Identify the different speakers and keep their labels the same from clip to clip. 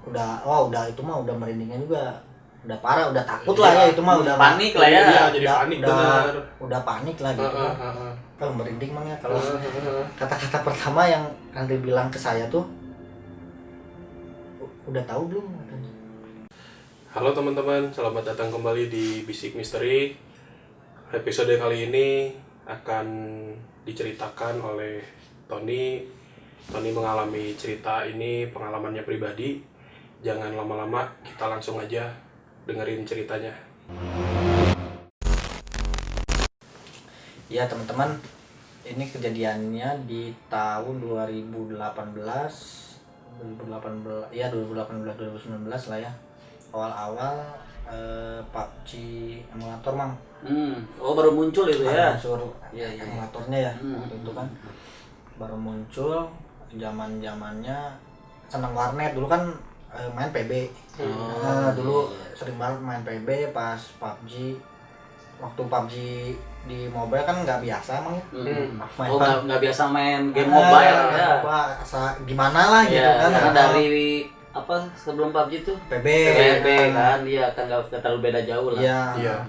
Speaker 1: udah itu mah udah merindingnya juga udah parah, udah takut lah ya, itu mah udah
Speaker 2: panik lah ya.
Speaker 3: Iya, jadi panik bener.
Speaker 1: Udah panik lah gitu kan. Kalau merinding mah ya, kalau kata-kata pertama yang Andri bilang ke saya tuh, udah tahu belum?
Speaker 3: Halo teman-teman, selamat datang kembali di Bisik Misteri. Episode kali ini akan diceritakan oleh Tony. Tony mengalami cerita ini, pengalamannya pribadi. Jangan lama-lama, kita langsung aja dengerin ceritanya.
Speaker 1: Ya teman-teman, ini kejadiannya di tahun 2018 ya 2019 lah ya, awal-awal PUBG emulator mang.
Speaker 2: Oh baru muncul itu ya?
Speaker 1: Ya, emulatornya ya, waktu itu kan baru muncul, zamannya senang warnet dulu kan, main PB. Dulu sering banget main PB pas PUBG. Waktu PUBG di mobile kan nggak biasa emang ya.
Speaker 2: Oh nggak biasa main game mobile ya?
Speaker 1: Gimana lah gitu
Speaker 2: Ya,
Speaker 1: kan.
Speaker 2: karena dari apa sebelum PUBG tuh?
Speaker 1: PB
Speaker 2: kan, iya kan nggak terlalu beda jauh lah.
Speaker 1: Iya.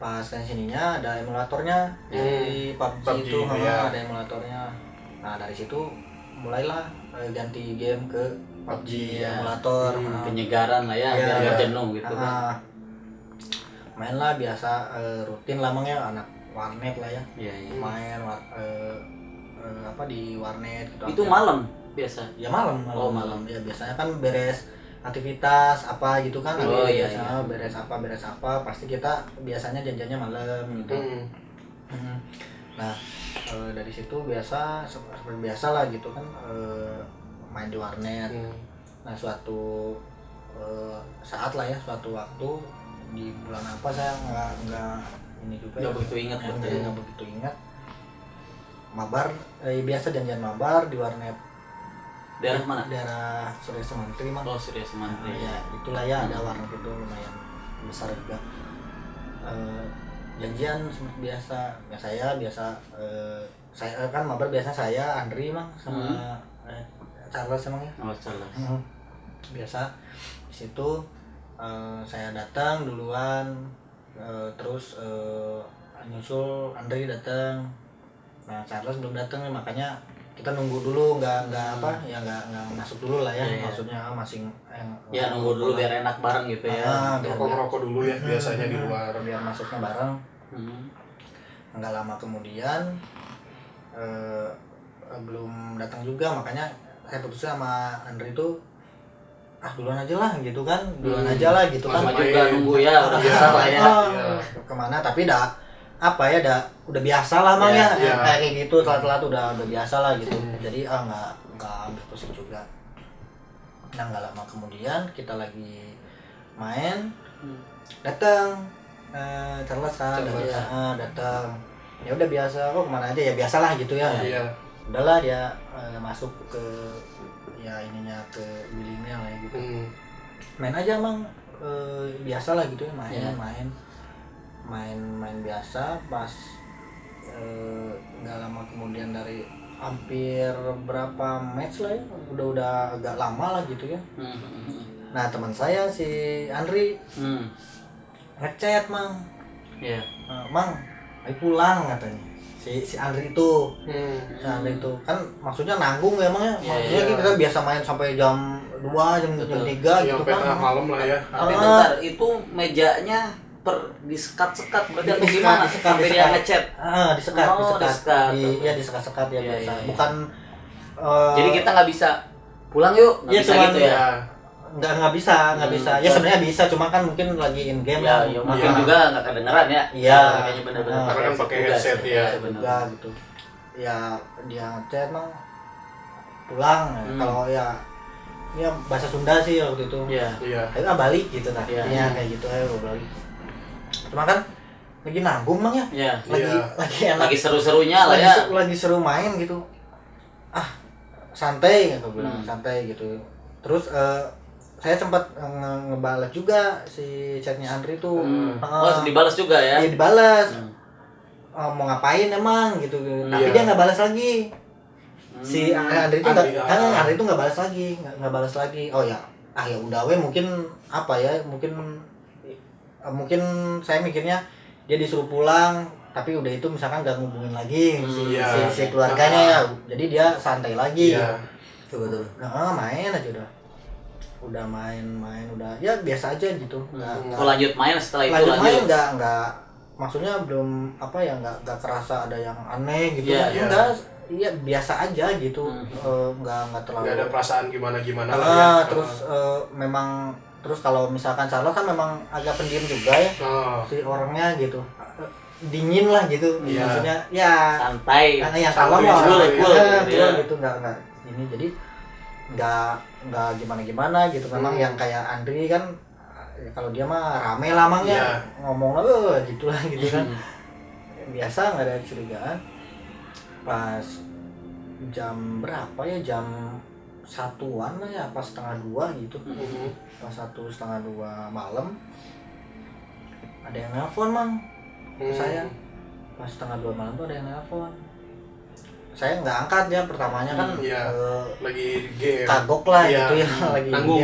Speaker 1: Pas kan sininya ada emulatornya di PUBG itu,
Speaker 3: ya.
Speaker 1: ada emulatornya. Nah dari situ mulailah ganti game ke PUBG emulator.
Speaker 2: Penyegaran lah ya, biar nggak jenuh gitu kan.
Speaker 1: Main lah biasa, rutin lah emang ya, anak warnet lah ya.
Speaker 2: Iya.
Speaker 1: Main apa di warnet gitu.
Speaker 2: Itu malam biasa?
Speaker 1: Ya malam.
Speaker 2: Oh malam.
Speaker 1: Ya biasanya kan beres aktivitas apa gitu kan.
Speaker 2: Oh iya.
Speaker 1: Beres apa pasti kita biasanya janjiannya malam gitu. Nah dari situ seperti biasa lah gitu kan, main di warnet. Nah suatu saat lah ya, suatu waktu di bulan apa saya nggak ini juga
Speaker 2: Nggak begitu ingat
Speaker 1: ya,
Speaker 2: gitu ya.
Speaker 1: nggak begitu ingat. Mabar, biasa janjian mabar di warnet.
Speaker 2: Daerah mana?
Speaker 1: Daerah Surya Semantri mah.
Speaker 2: Oh Surya Semantri.
Speaker 1: Ya itulah ya, ada warnet itu lumayan besar juga. Janjian seperti biasa. Ya saya kan mabar biasa, saya Andri mah sama Charles emang ya.
Speaker 2: Oh Charles.
Speaker 1: Biasa di situ saya datang duluan, terus nyusul Andri datang. Nah Charles belum datang nih, makanya kita nunggu dulu, nggak masuk dulu lah ya. Maksudnya masing
Speaker 2: Ya nunggu dulu biar enak bareng gitu ya.
Speaker 3: Ngerokok dulu ya biasanya di luar.
Speaker 1: biar masuknya bareng. Nggak lama kemudian belum datang juga, makanya saya putusnya sama Andri itu duluan aja lah gitu kan, aja lah gitu kan.
Speaker 2: Sama juga nunggu ya, udah biasa lah ya.
Speaker 1: Kemana tapi udah biasa lah mang ya. Kayak gitu telat-telat udah biasa lah gitu. Jadi nggak ambil pusing juga. Nah nggak lama kemudian kita lagi main, datang Charles kan, datang. Ya udah biasa, kok kemana aja ya, biasalah gitu ya. Udahlah dia masuk ke ininya, ke willingnya lah gitu. Main aja mang, biasa lah gitu ya, main biasa. Pas nggak lama kemudian, dari hampir berapa match lah ya, udah agak lama lah gitu ya. Nah teman saya si Andri ngechat mang, mang ayo pulang katanya. Si Andri itu, kan maksudnya nanggung ya emang ya. Maksudnya kita biasa main sampai jam 2, jam 3 gitu kan.
Speaker 3: Sampai malam lah ya.
Speaker 2: Tapi bentar, itu mejanya disekat-sekat berarti atau gimana? Sampai dia ngechat?
Speaker 1: Disekat. Iya disekat-sekat ya biasa. Bukan.
Speaker 2: Jadi kita nggak bisa pulang yuk, nggak bisa gitu ya?
Speaker 1: Nggak bisa. Ya sebenarnya bisa, cuma kan mungkin lagi in game
Speaker 2: ya. Mungkin juga nggak kedengeran ya.
Speaker 1: Iya.
Speaker 2: Kayaknya benar-benar.
Speaker 3: Karena kan pakai headset ya.
Speaker 1: Juga gitu. Ya dia ngechat mah pulang. Kalau ya bahasa Sunda sih waktu itu.
Speaker 3: Iya.
Speaker 1: Ayo balik gitu nah. Iya kayak gitu, ayo balik. Cuma kan lagi nanggung mang ya. Lagi enak.
Speaker 2: Lagi seru-serunya lah ya.
Speaker 1: Lagi seru main gitu. Santai gitu bilang, santai gitu. Terus saya sempat ngebalas juga si chatnya Andri tuh.
Speaker 2: Dibalas juga ya?
Speaker 1: Iya dibalas. Mau ngapain emang gitu. Tapi dia nggak balas lagi. Si Andri itu nggak balas lagi. Oh ya ya udah we, mungkin apa ya, mungkin saya mikirnya dia disuruh pulang tapi udah itu misalkan gak ngubungin lagi si keluarganya ya, jadi dia santai lagi.
Speaker 2: Betul.
Speaker 1: Main aja udah main udah ya biasa aja gitu.
Speaker 2: Lanjut main setelah itu
Speaker 1: lanjut main nggak maksudnya belum apa ya, nggak kerasa ada yang aneh gitu. Enggak, iya biasa aja gitu. Nggak terlalu
Speaker 3: nggak ada perasaan gimana
Speaker 1: terus memang terus kalau misalkan Charles kan memang agak pendiam juga ya si orangnya gitu, dingin lah gitu. Maksudnya ya
Speaker 2: santai,
Speaker 1: yang kalem lah
Speaker 2: cool
Speaker 1: gitu, nggak ini, jadi nggak gimana gitu. Memang yang kayak Andri kan kalau dia mah rame lamangnya ngomong gitu lah gitu kan. Biasa nggak ada curigaan. Pas jam berapa ya, jam 1-an lah ya, pas 1:30 gitu. Pas 1:30 malam ada yang nelpon mang ke saya. Pas 1:30 malam tuh ada yang nelpon, saya nggak angkat ya, pertamanya kan
Speaker 3: lagi game
Speaker 1: kagok lah gitu ya, lagi
Speaker 3: nanggung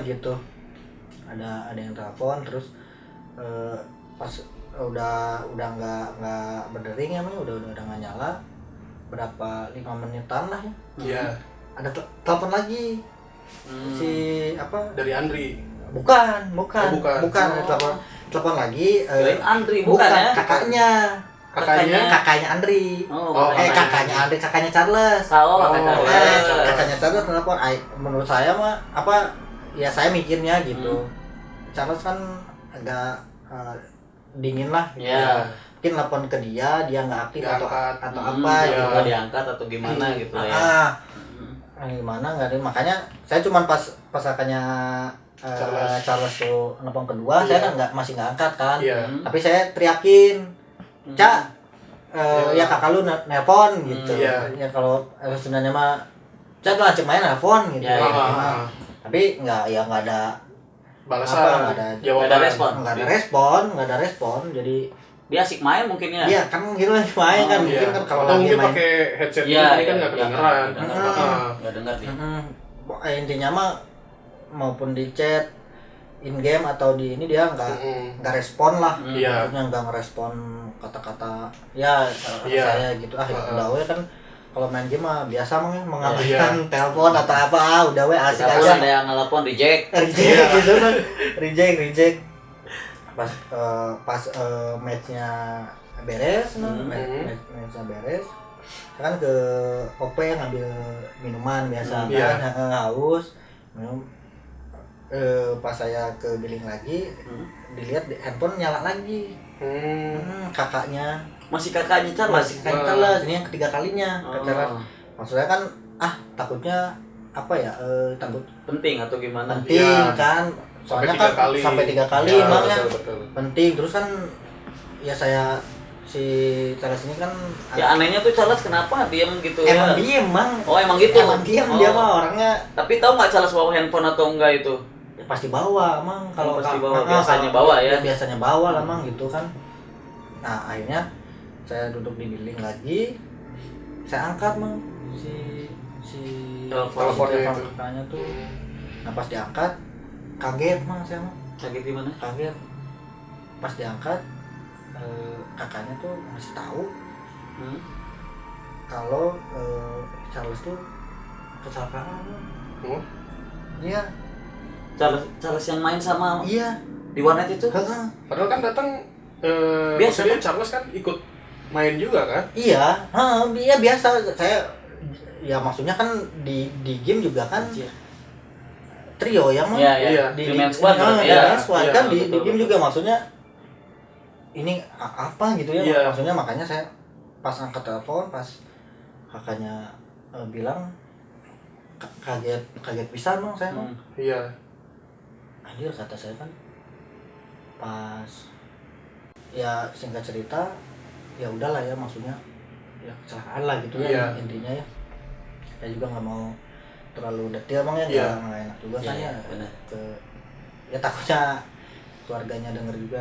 Speaker 1: gitu. Ada yang telepon, terus pas udah nggak berdering ya, udah nggak nyala, berapa 5 menitan lah ya. Ada telepon lagi si apa
Speaker 3: dari Andri.
Speaker 1: bukan telepon lagi
Speaker 2: Andri bukan ya,
Speaker 1: kakaknya Andri. Kakaknya Andri, kakaknya Charles. Kakaknya Charles telepon. Menurut saya mah apa ya, saya mikirnya gitu. Charles kan agak dingin lah. Mungkin telepon ke dia nggak aktif atau apa gitu.
Speaker 2: Nggak diangkat atau gimana gitu ya.
Speaker 1: Gimana nggak ada, makanya saya cuman pas kakaknya Charles tuh nelfon kedua, saya kan masih nggak angkat kan. Tapi saya teriakin, Cak, ya kakak lu nelpon gitu. Ya kalau sebenarnya mah Cak lah cuma nelpon gitu. Tapi nggak ada
Speaker 3: balasan,
Speaker 2: nggak
Speaker 1: ada respon. Jadi
Speaker 2: dia asik main mungkin ya.
Speaker 1: Iya kan gitu lagi main kan, mungkin kan kalau lagi
Speaker 3: mungkin
Speaker 1: main
Speaker 3: pakai headset ini kan nggak kedengeran.
Speaker 2: Nggak dengar dia.
Speaker 1: Intinya mah maupun di chat in game atau di ini dia nggak respon lah. Maksudnya nggak ngerespon kata-kata saya gitu. Udah we kan kalau main game mah biasa mengabaikan telepon atau apa, udah we asik aja.
Speaker 2: Ada yang nelpon reject
Speaker 1: gitu kan, reject. Pas matchnya beres, matchnya beres, kan ke OP ngambil minuman biasa kan, haus minum. Pas saya ke billing lagi, dilihat handphone nyala lagi. Kakaknya Charles, ini yang ketiga kalinya. Maksudnya kan takutnya apa ya, takut
Speaker 2: penting atau gimana?
Speaker 1: Penting kan, soalnya sampai 3 kali emangnya penting. Terus kan ya saya si Charles ini kan
Speaker 2: ya anehnya tuh Charles kenapa diam gitu
Speaker 1: emang diem mang.
Speaker 2: Emang gitu,
Speaker 1: emang diem dia mah orangnya.
Speaker 2: Tapi tahu nggak Charles bawa handphone atau enggak itu?
Speaker 1: Ya, pasti bawa mang. Kalau
Speaker 2: pasti bawa, biasanya bawa ya.
Speaker 1: Biasanya bawa lah mang gitu kan. Nah akhirnya saya duduk di billing lagi, saya angkat mang si teleponnya kakaknya tuh. Nah pas diangkat kaget mang saya mang.
Speaker 2: Kaget gimana?
Speaker 1: Kaget pas diangkat, kakaknya tuh ngasih tahu kalau Charles tuh kecelakaan. Iya.
Speaker 2: Charles yang main sama di warnet itu?
Speaker 3: Padahal kan datang
Speaker 2: biasa
Speaker 3: kan Charles kan ikut main juga kan?
Speaker 1: Iya, biasa. Saya ya maksudnya kan di game juga kan trio ya mah.
Speaker 2: Di main squad
Speaker 1: kan di game juga, maksudnya ini apa gitu ya. Maksudnya makanya saya pas angkat telepon, pas kakaknya bilang kaget pisan mah saya mah. Anjir kata saya kan. Pas ya singkat cerita ya udahlah ya, maksudnya ya kecelakaan lah gitu ya intinya ya. Saya juga nggak mau terlalu detail bang ya, nggak enak juga kan ya. Ya takutnya keluarganya denger juga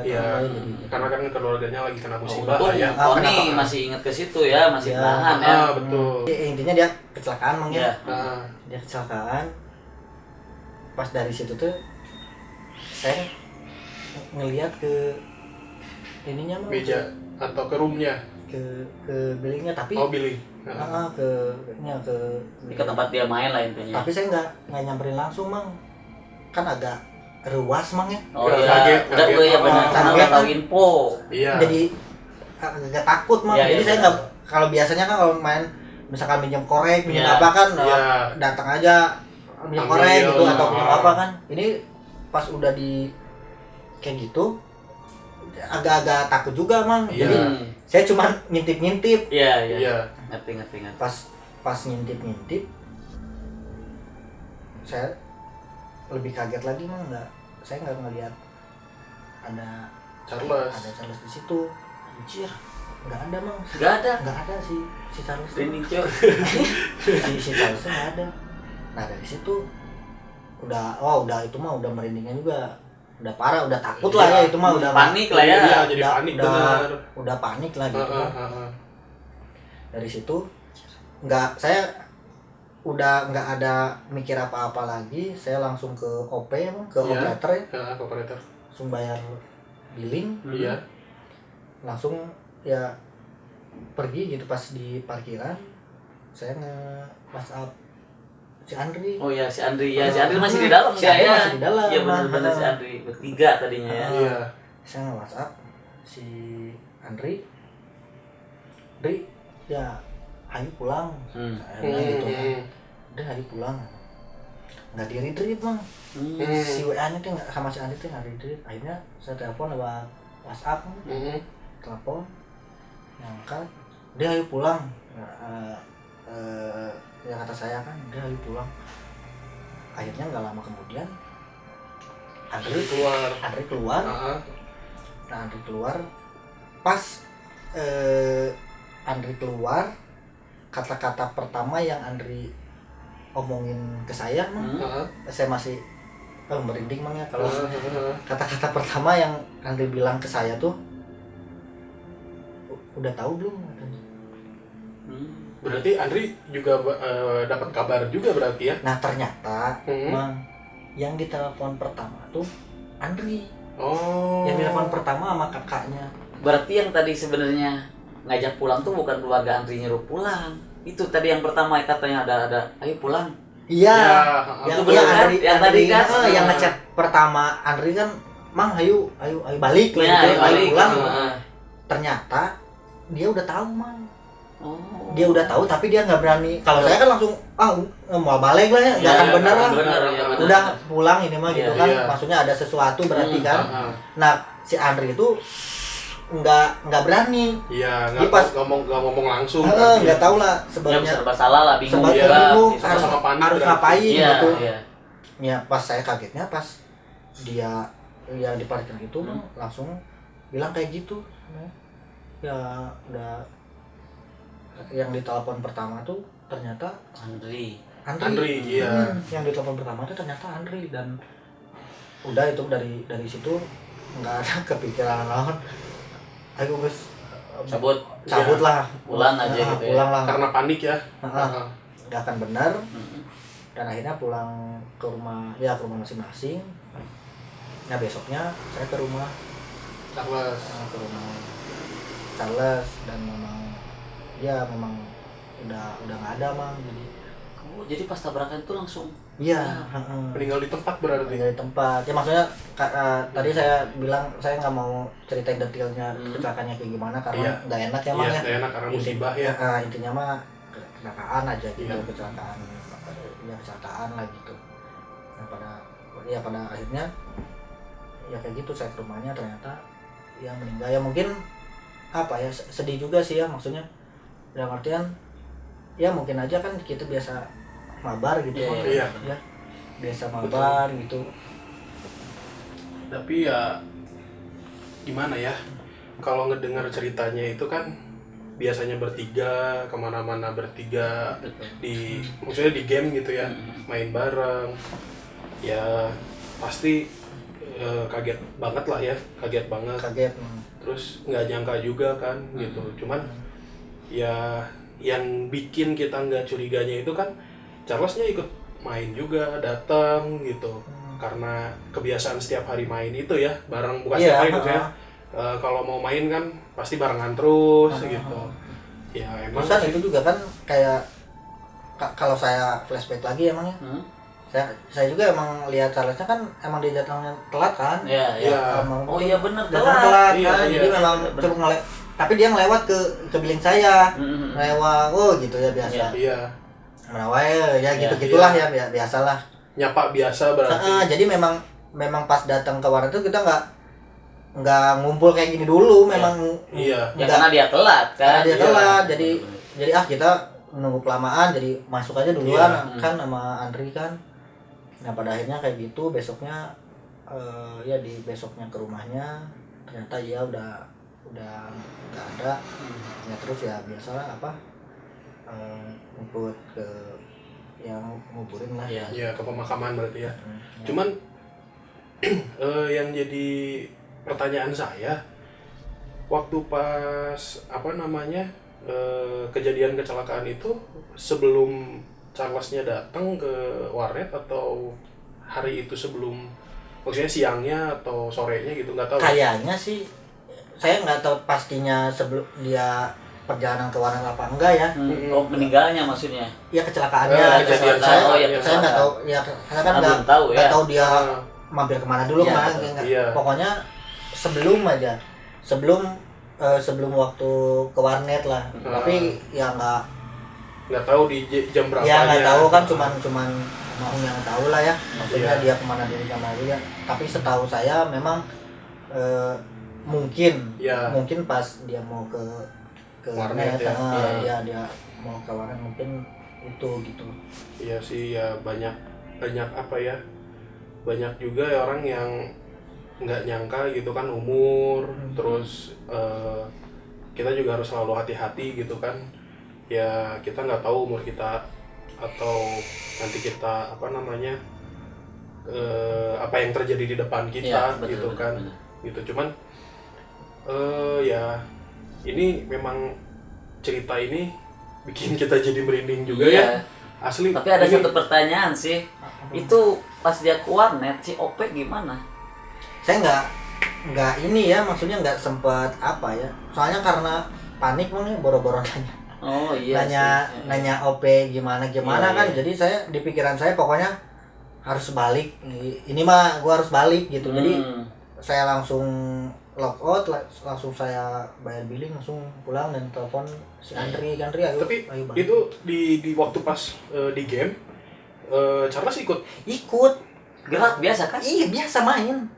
Speaker 3: karena kan keluarganya lagi kena musibah
Speaker 2: ya. Nih masih ingat ke situ ya, masih tahan ya.
Speaker 3: Betul.
Speaker 1: Intinya dia kecelakaan bang ya. Dia kecelakaan. pas dari situ tuh saya ngelihat ke ininya mah
Speaker 3: meja atau ke roomnya,
Speaker 1: ke billingnya, tapi
Speaker 3: billing.
Speaker 2: Ke tempat dia main lah intinya.
Speaker 1: tapi saya nggak nyamperin langsung mang, kan agak ruas mang ya.
Speaker 2: Oh
Speaker 3: Kaget,
Speaker 2: iya, udah ya benar, karena udah tahu info.
Speaker 3: Iya.
Speaker 1: Jadi agak takut mang.
Speaker 2: Iya,
Speaker 1: Jadi
Speaker 2: iya,
Speaker 1: saya nggak, kalau biasanya kan kalau main misalkan minjem korek, minjem
Speaker 2: Iya.
Speaker 1: apa kan,
Speaker 3: Iya.
Speaker 1: datang aja minjem
Speaker 3: Ambil,
Speaker 1: korek gitu atau minjem
Speaker 3: ah.
Speaker 1: apa kan. Ini pas udah di kayak gitu agak-agak takut juga mang.
Speaker 3: Iya.
Speaker 1: Jadi saya cuma ngintip-ngintip.
Speaker 2: Iya.
Speaker 3: Iya.
Speaker 2: Ngerti.
Speaker 1: Pas ngintip-ngintip saya lebih kaget lagi mang, saya nggak ngelihat ada
Speaker 3: Charles.
Speaker 1: di situ.
Speaker 2: Anjir,
Speaker 1: Nggak ada mang.
Speaker 2: nggak ada.
Speaker 1: Nggak ada si Charles.
Speaker 2: Training Cok.
Speaker 1: si Charles nggak ada. Nah dari situ udah itu mah udah merindingnya juga, udah parah, udah takut lah ya, itu mah udah
Speaker 2: Panik lah ya.
Speaker 3: Iya, jadi panik benar.
Speaker 1: udah panik lah gitu kan.
Speaker 3: Heeh.
Speaker 1: Dari situ saya udah nggak ada mikir apa-apa lagi, saya langsung ke OP emang, ke
Speaker 3: Iya.
Speaker 1: operator ya,
Speaker 3: Ke operator.
Speaker 1: langsung bayar billing,
Speaker 3: Iya.
Speaker 1: langsung ya pergi gitu. Pas di parkiran saya nge-WhatsApp si Andri.
Speaker 2: Oh ya si Andri masih di dalam
Speaker 1: Si
Speaker 2: ya.
Speaker 1: Andri masih di dalam.
Speaker 2: Iya benar si Andri bertiga tadinya ya.
Speaker 3: Iya.
Speaker 1: Saya nge-WhatsApp si Andri, Dri, ya ayo pulang. Saya bilang gitu kan, udah ayo pulang. Nggak di-retrieve bang. Si WA-nya tuh nggak, sama si Andri tuh nggak di-retrieve. Akhirnya saya telepon lewat WhatsApp, telepon, ngangkat, dia ayo pulang. Ya kata saya kan, dia ayo pulang. Akhirnya nggak lama kemudian Andri keluar.
Speaker 3: Heeh.
Speaker 1: Nah Andri keluar, pas Andri keluar, kata-kata pertama yang Andri omongin ke saya mah, saya masih merinding mang ya kalau kata-kata pertama yang Andri bilang ke saya tuh, udah tahu belum katanya.
Speaker 3: Berarti Andri juga dapat kabar juga berarti ya?
Speaker 1: Nah ternyata mang, yang ditelepon pertama tuh Andri.
Speaker 3: Oh.
Speaker 1: Yang ditelepon pertama sama kakaknya.
Speaker 2: Berarti yang tadi sebenarnya ngajak pulang tuh bukan keluarga Andri nyuruh pulang. Itu tadi yang pertama katanya ada ayo pulang.
Speaker 1: Iya.
Speaker 2: Itu benar kan? Yang tadi kan
Speaker 1: yang ngechat pertama Andri kan, mang ayo balik lah,
Speaker 2: Ya,
Speaker 1: ayo
Speaker 2: balik.
Speaker 1: pulang. Ternyata dia udah tahu mang.
Speaker 2: Oh.
Speaker 1: Dia udah tahu tapi dia nggak berani. Kalau saya kan langsung mau balik lah ya, nggak akan bener lah.
Speaker 2: Benar.
Speaker 1: Udah pulang ini mah gitu kan.
Speaker 3: Iya.
Speaker 1: Maksudnya ada sesuatu berarti kan. Nah si Andri itu nggak berani.
Speaker 3: Iya,
Speaker 1: Dia pas
Speaker 3: nggak ngomong langsung.
Speaker 1: nggak tahu lah
Speaker 2: Ya,
Speaker 1: sebenarnya.
Speaker 2: serba salah lah, bingung
Speaker 1: Sebab
Speaker 2: juga.
Speaker 1: bingung
Speaker 3: sama-sama panik
Speaker 1: harus
Speaker 3: berarti.
Speaker 1: ngapain
Speaker 2: Iya,
Speaker 1: gitu.
Speaker 2: iya.
Speaker 1: Ya pas saya kagetnya pas dia di parkiran itu langsung bilang kayak gitu. Ya udah, yang ditelepon pertama tuh ternyata
Speaker 2: Andri.
Speaker 3: Iya.
Speaker 1: Yang ditelepon pertama tuh ternyata Andri, dan udah itu dari situ nggak ada kepikiran lawan. Ayo guys,
Speaker 2: Cabut
Speaker 1: lah,
Speaker 2: pulang aja gitu ya.
Speaker 1: pulang lah,
Speaker 3: Karena panik ya.
Speaker 1: nggak akan benar. Dan akhirnya pulang ke rumah masing-masing. Nah besoknya saya ke rumah Charles, dan memang udah nggak ada mang.
Speaker 2: Jadi pas tabrakan itu langsung
Speaker 3: Meninggal di tempat berarti.
Speaker 1: Dari tempat ya, maksudnya tadi saya bilang saya nggak mau ceritain detailnya kecelakaannya kayak gimana karena nggak enak ya mang ya.
Speaker 3: Nggak enak karena musibah ya.
Speaker 1: Intinya mah kecelakaan aja gitu.
Speaker 3: Iya.
Speaker 1: Kecelakaan lah gitu. Nah pada akhirnya ya kayak gitu, saya ke rumahnya ternyata ya meninggal. Ya mungkin apa ya, sedih juga sih ya, maksudnya dalam artian ya mungkin aja kan kita biasa mabar gitu.
Speaker 3: Iya.
Speaker 1: Ya biasa mabar gitu.
Speaker 3: Tapi ya gimana ya, kalau ngedengar ceritanya itu kan biasanya bertiga, kemana-mana bertiga, maksudnya di game gitu ya, main bareng, ya pasti kaget banget lah ya, kaget. Terus nggak nyangka juga kan gitu, cuman ya yang bikin kita nggak curiganya itu kan Charlesnya ikut main juga, datang gitu. Karena kebiasaan setiap hari main itu ya, bareng, bukan setiap hari maksudnya. Kalau mau main kan pasti barengan terus gitu. Ya emang
Speaker 1: terus kan itu juga kan kayak kalau saya flashback lagi emangnya. Saya juga emang lihat Charlesnya kan emang dia datangnya telat kan.
Speaker 2: Iya. Oh iya benar
Speaker 1: telat
Speaker 3: iya,
Speaker 1: kan.
Speaker 3: iya.
Speaker 1: Jadi memang coba tapi dia ngelewat ke billing saya. Lewat gitu ya biasa.
Speaker 3: Iya.
Speaker 1: Merawai ya gitu-gitulah ya biasalah.
Speaker 3: Nyapa biasa berarti.
Speaker 1: Jadi memang pas datang ke warnet itu kita nggak ngumpul kayak gini dulu, memang
Speaker 3: Iya.
Speaker 2: Ya karena dia telat kan.
Speaker 1: karena dia telat, jadi kita menunggu kelamaan, jadi masuk aja duluan kan sama Andri kan. Nah pada akhirnya kayak gitu, besoknya ya di besoknya ke rumahnya ternyata dia udah nggak ada. Ya terus ya biasalah ngumpul ke yang nguburin lah.
Speaker 3: Iya, ke pemakaman berarti ya. Cuman yang jadi pertanyaan saya, waktu pas kejadian kecelakaan itu sebelum Charlesnya datang ke warnet atau hari itu sebelum, maksudnya siangnya atau sorenya gitu, nggak tahu.
Speaker 1: Kayaknya sih saya nggak tahu pastinya sebelum dia perjalanan ke warnet apa enggak ya.
Speaker 2: Oh meninggalnya maksudnya?
Speaker 1: Ya kecelakaannya.
Speaker 3: Kejadian.
Speaker 1: Saya nggak tahu ya, saya kan nggak tahu dia mampir kemana dulu kemana. Pokoknya sebelum waktu ke warnet lah. Tapi ya
Speaker 3: nggak tahu di jam berapa.
Speaker 1: Ya nggak tahu kan, cuman mau yang tahu lah ya. Maksudnya dia kemana dulu kemana dulu ya. Tapi setahu saya memang mungkin pas dia mau ke
Speaker 3: warnet
Speaker 1: ya. Dia mau ke warnet mungkin itu gitu.
Speaker 3: Iya sih ya, banyak banyak juga ya orang yang nggak nyangka gitu kan umur. Terus kita juga harus selalu hati-hati gitu kan ya, kita nggak tahu umur kita atau nanti kita apa yang terjadi di depan kita gitu kan. Gitu cuman ya ini memang cerita ini bikin kita jadi merinding juga ya asli.
Speaker 2: Tapi ada satu pertanyaan sih, itu pas dia ke warnet si OP gimana?
Speaker 1: Saya nggak ini ya, maksudnya nggak sempet ya, soalnya karena panik nih, boro-boro nanya OP gimana kan. Jadi saya di pikiran saya pokoknya harus balik, ini mah gua harus balik gitu. Jadi saya langsung log out, langsung saya bayar billing, langsung pulang dan telepon si Andri ayo.
Speaker 3: Tapi
Speaker 1: ayo
Speaker 3: itu di waktu pas di game Charles ikut
Speaker 2: gerak biasa kan?
Speaker 1: Iya biasa main.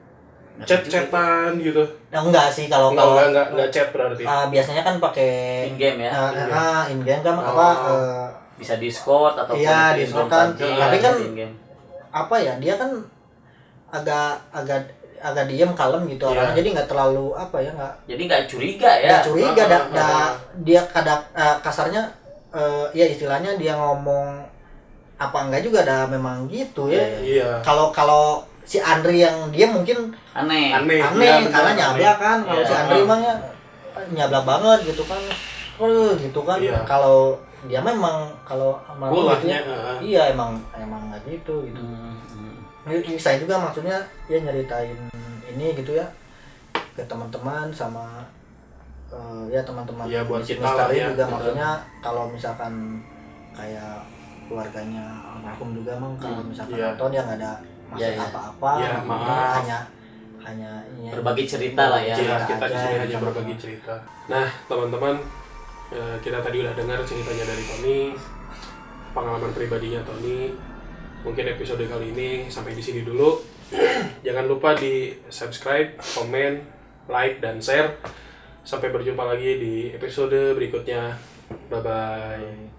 Speaker 3: Chat-chatan gitu.
Speaker 1: Nah, enggak sih kalau
Speaker 3: enggak chat berarti.
Speaker 1: Biasanya kan pakai
Speaker 2: in game ya.
Speaker 1: In game kan
Speaker 2: bisa Discord atau
Speaker 1: Discord kan. Tapi kan
Speaker 2: in-game.
Speaker 1: Dia kan agak diem kalem gitu orangnya. Jadi nggak terlalu
Speaker 2: jadi nggak curiga ya.
Speaker 1: Nggak curiga dia kasarnya ya istilahnya dia ngomong apa enggak juga memang gitu ya.
Speaker 3: Iya.
Speaker 1: Kalau si Andri yang dia mungkin
Speaker 2: aneh
Speaker 1: karena nyablak kan. Kalau si Andri emangnya nyablak banget gitu kan. Gitu kan.
Speaker 3: Iya.
Speaker 1: Kalau dia memang kalau
Speaker 3: cool
Speaker 1: gitu ya. Iya emang enggak gitu. Ini saya juga maksudnya ya nyeritain ini gitu ya ke teman-teman sama ya teman-teman
Speaker 3: ya, buat kita
Speaker 1: misteri
Speaker 3: ya,
Speaker 1: juga maksudnya kalau misalkan kayak keluarganya almarhum juga kalau misalkan nonton ya nggak ada maksud apa-apa
Speaker 3: ya, maaf.
Speaker 1: hanya
Speaker 2: berbagi cerita lah ya.
Speaker 3: Kita di sini hanya berbagi cerita. Nah teman-teman, kita tadi udah dengar ceritanya dari Tony, pengalaman pribadinya Tony. Mungkin episode kali ini sampai di sini dulu. Jangan lupa di subscribe, komen, like, dan share. Sampai berjumpa lagi di episode berikutnya. Bye-bye.